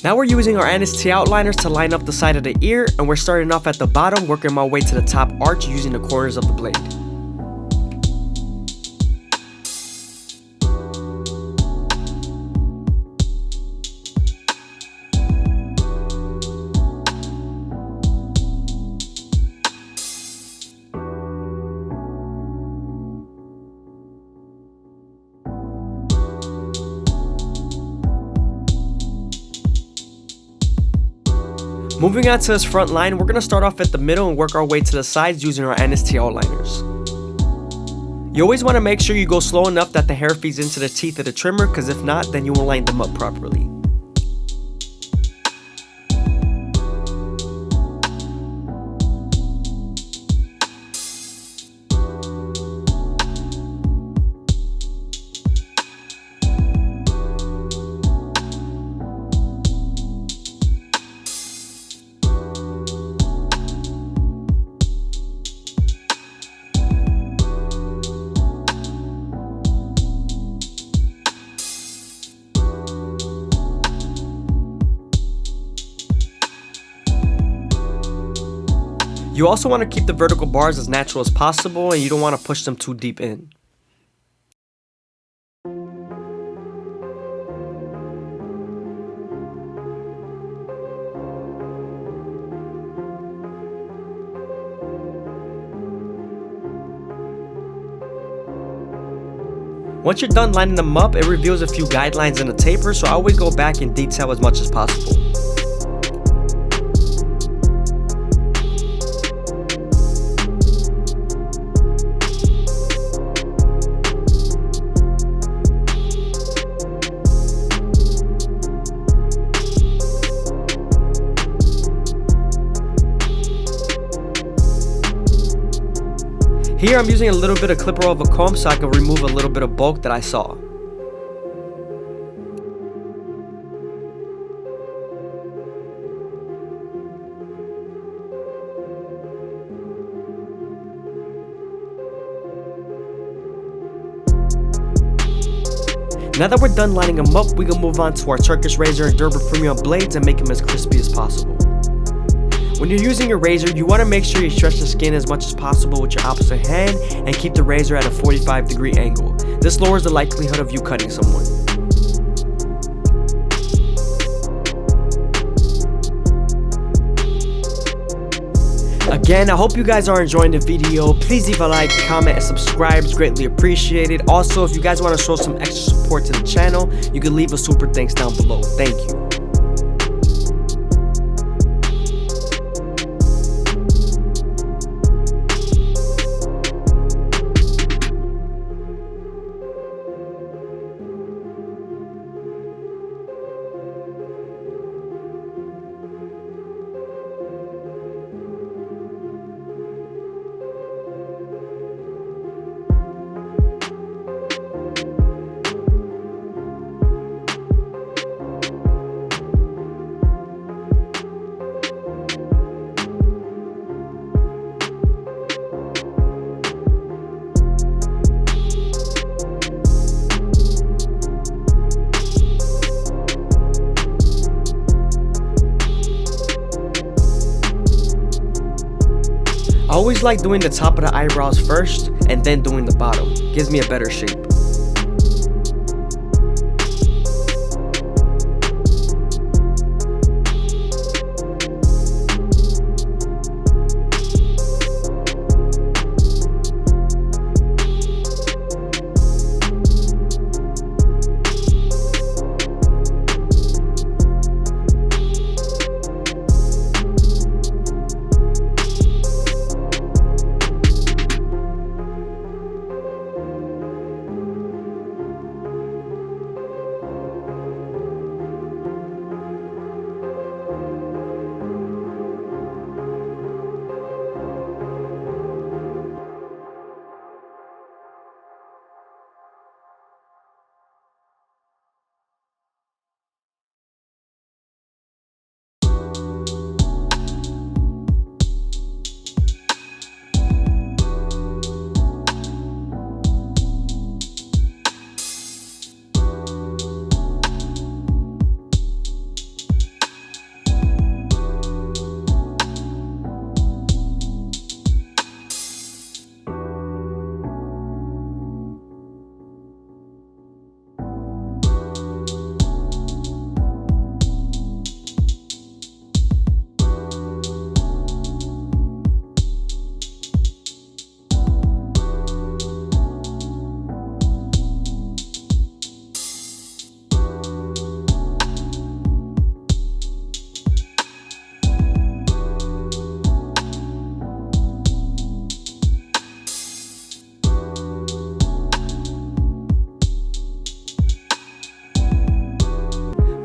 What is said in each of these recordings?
Now we're using our NST outliners to line up the side of the ear, and we're starting off at the bottom, working my way to the top arch using the corners of the blade. Moving on to this front line, we're going to start off at the middle and work our way to the sides using our NST outliners. You always want to make sure you go slow enough that the hair feeds into the teeth of the trimmer, because if not, then you won't line them up properly. You also want to keep the vertical bars as natural as possible, and you don't want to push them too deep in. Once you're done lining them up, it reveals a few guidelines in the taper, so I always go back and detail as much as possible. Here I'm using a little bit of clipper of a comb so I can remove a little bit of bulk that I saw. Now that we're done lining them up, we can move on to our Turkish razor and Durban Premium blades and make them as crispy as possible. When you're using your razor, you want to make sure you stretch the skin as much as possible with your opposite hand and keep the razor at a 45-degree angle. This lowers the likelihood of you cutting someone. Again, I hope you guys are enjoying the video. Please leave a like, comment, and subscribe. It's greatly appreciated. Also, if you guys want to show some extra support to the channel, you can leave a super thanks down below. Thank you. I always like doing the top of the eyebrows first and then doing the bottom. Gives me a better shape.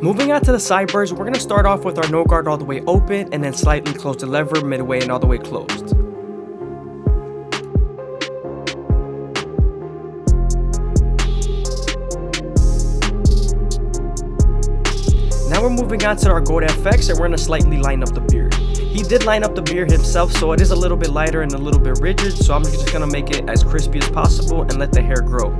Moving on to the sideburns, we're going to start off with our no guard all the way open and then slightly close the lever midway and all the way closed. Now we're moving on to our gold FX and we're going to slightly line up the beard. He did line up the beard himself, so it is a little bit lighter and a little bit rigid, so I'm just going to make it as crispy as possible and let the hair grow.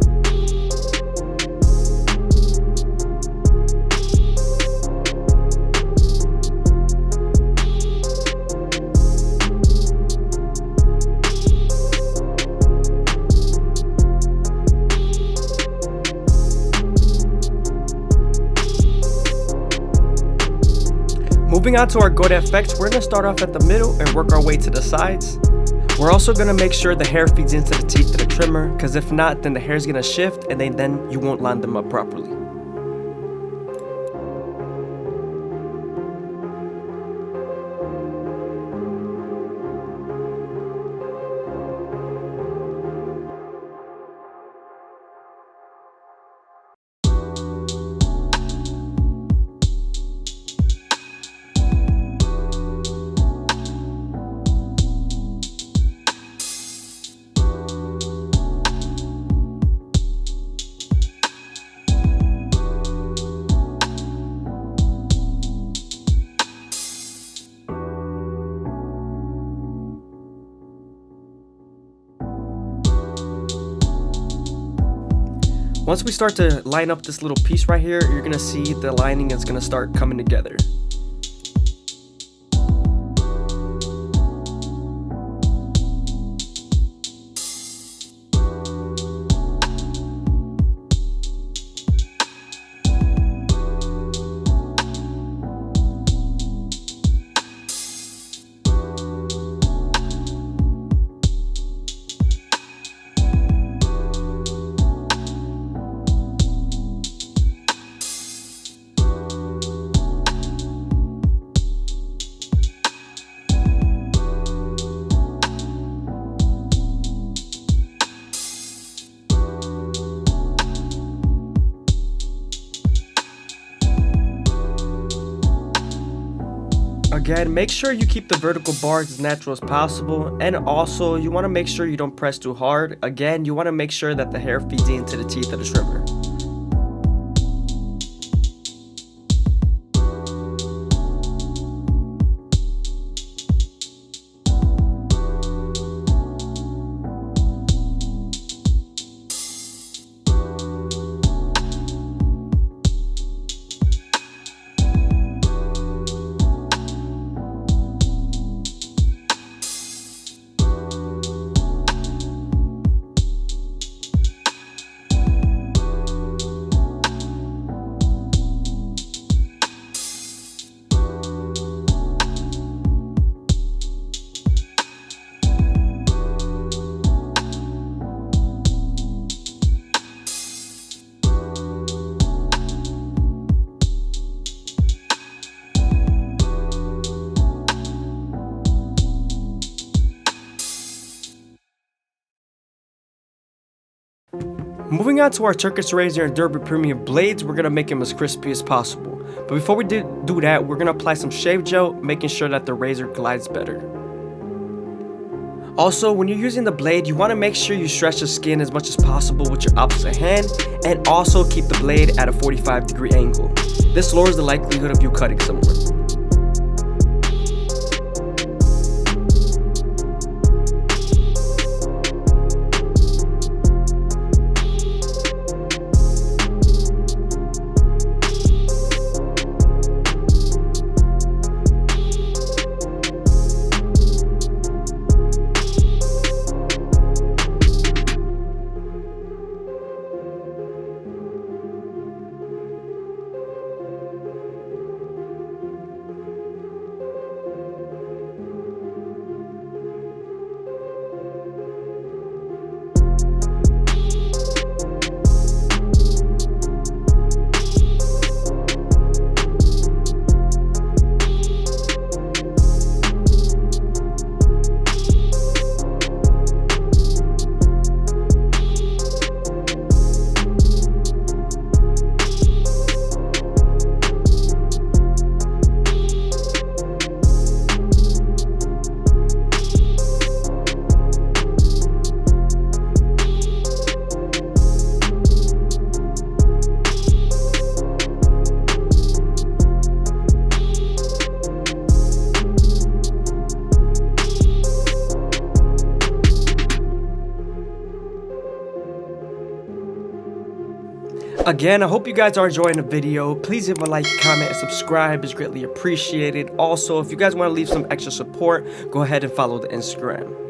Moving on to our gold FX, we're going to start off at the middle and work our way to the sides. We're also going to make sure the hair feeds into the teeth of the trimmer, because if not, then the hair is going to shift and then you won't line them up properly. Once we start to line up this little piece right here, you're gonna see the lining is gonna start coming together. Again, make sure you keep the vertical bars as natural as possible, and also you want to make sure you don't press too hard. Again, you want to make sure that the hair feeds into the teeth of the trimmer. Moving on to our Turkish razor and Derby Premium blades, we're going to make them as crispy as possible. But before we do that, we're going to apply some shave gel, making sure that the razor glides better. Also, when you're using the blade, you want to make sure you stretch the skin as much as possible with your opposite hand, and also keep the blade at a 45-degree angle. This lowers the likelihood of you cutting someone. Again, I hope you guys are enjoying the video. Please leave a like, comment, and subscribe. It's greatly appreciated. Also, if you guys want to leave some extra support, go ahead and follow the Instagram.